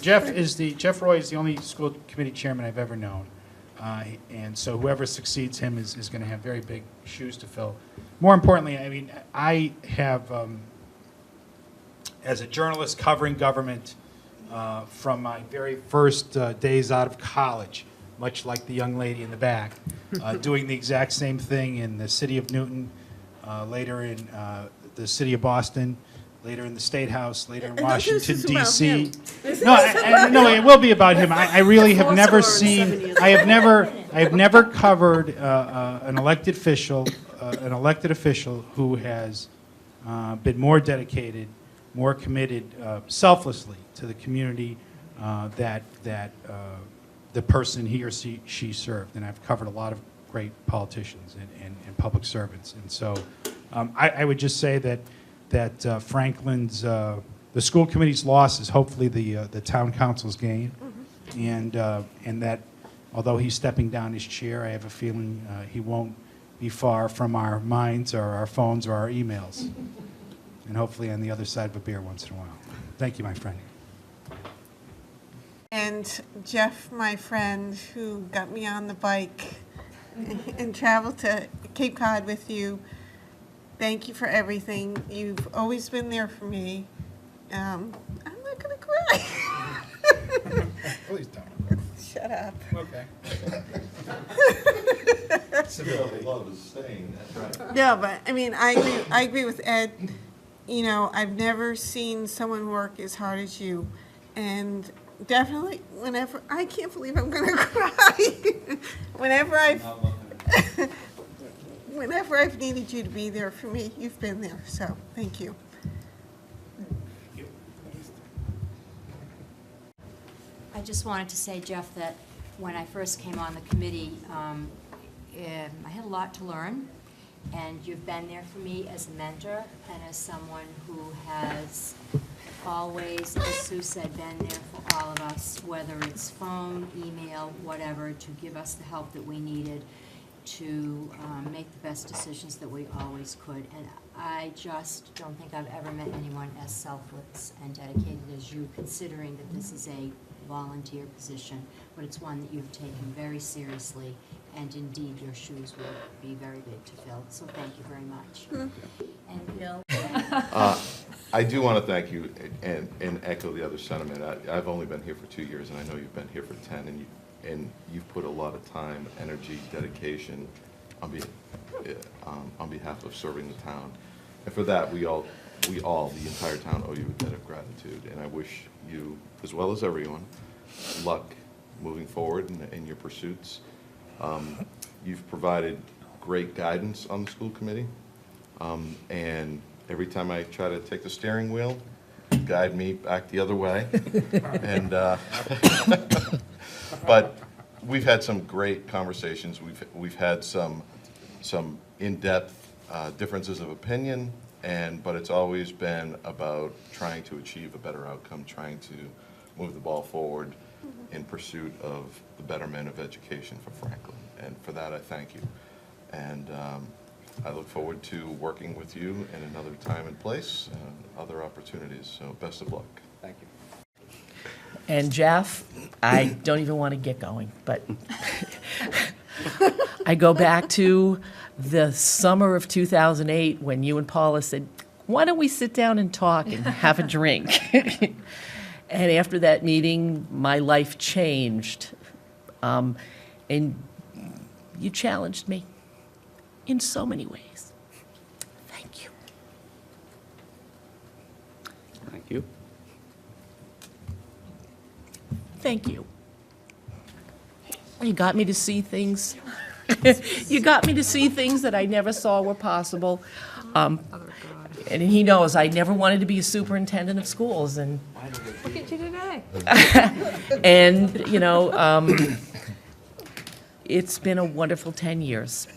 Jeff Roy is the only school committee chairman I've ever known. And so whoever succeeds him is going to have very big shoes to fill. More importantly, I mean, I have, as a journalist covering government from my very first days out of college, much like the young lady in the back, doing the exact same thing in the city of Newton, later in the city of Boston, later in the State House, later in Washington, D.C. No, it will be about him. I really have never seen, I have never covered an elected official who has been more dedicated, more committed selflessly to the community that the person he or she served. And I've covered a lot of great politicians and public servants. And so I would just say that Franklin's, the school committee's loss is hopefully the town council's gain. Mm-hmm. And that although he's stepping down his chair, I have a feeling he won't be far from our minds or our phones or our emails. Mm-hmm. And hopefully on the other side of a beer once in a while. Thank you, my friend. And Jeff, my friend, who got me on the bike and traveled to Cape Cod with you, thank you for everything. You've always been there for me. I'm not going to cry. Please don't. Shut up. Okay. Civility love is staying, that's right. No, but I mean, I agree with Ed. You know, I've never seen someone work as hard as you. And definitely, I can't believe I'm going to cry. Whenever I've needed you to be there for me, you've been there. So, thank you. I just wanted to say, Jeff, that when I first came on the committee, I had a lot to learn, and you've been there for me as a mentor and as someone who has always, as Sue said, been there for all of us, whether it's phone, email, whatever, to give us the help that we needed to make the best decisions that we always could. And I just don't think I've ever met anyone as selfless and dedicated as you, considering that this is a volunteer position, but it's one that you've taken very seriously, and indeed your shoes will be very big to fill. So thank you very much. And Bill? I do want to thank you and echo the other sentiment. I've only been here for 2 years, and I know you've been here for 10, and you've put a lot of time, energy, dedication on behalf of serving the town. And for that, we all, the entire town, owe you a debt of gratitude. And I wish you, as well as everyone, luck moving forward in your pursuits. You've provided great guidance on the school committee, and every time I try to take the steering wheel, you guide me back the other way. And but we've had some great conversations. We've had some in-depth differences of opinion, but it's always been about trying to achieve a better outcome, trying to move the ball forward in pursuit of the betterment of education for Franklin. And for that, I thank you. And I look forward to working with you in another time and place and other opportunities. So best of luck. Thank you. And Jeff, I don't even want to get going, but I go back to the summer of 2008 when you and Paula said, why don't we sit down and talk and have a drink? And after that meeting, my life changed. And you challenged me in so many ways. Thank you. Thank you. Thank you. You got me to see things. You got me to see things that I never saw were possible. And he knows I never wanted to be a superintendent of schools. And Look at you today. and, you know, it's been a wonderful 10 years.